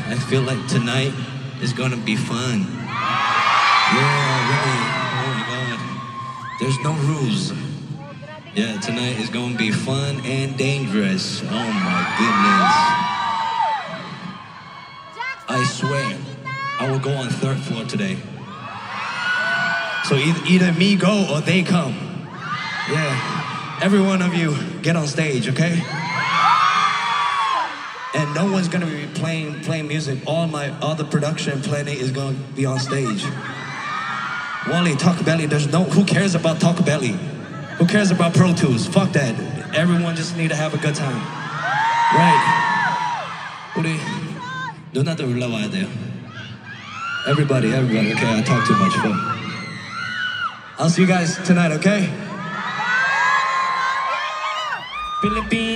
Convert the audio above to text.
I feel like tonight is gonna be fun. Yeah, really. Oh my God. There's no rules. Yeah, tonight is gonna be fun and dangerous. Oh my goodness. I swear, I will go on 3rd floor today. So either me go or they come. Yeah, every one of you get on stage, okay? And no one's gonna be playing music. All the production planning is gonna be on stage. Wally, Taco Belly, who cares about Taco Belly? Who cares about Pro Tools? Fuck that. Everyone just need to have a good time. Right. 우리 누나들 올라와야 돼요. Everybody, okay, I talk too much. But I'll see you guys tonight, okay? Philippines.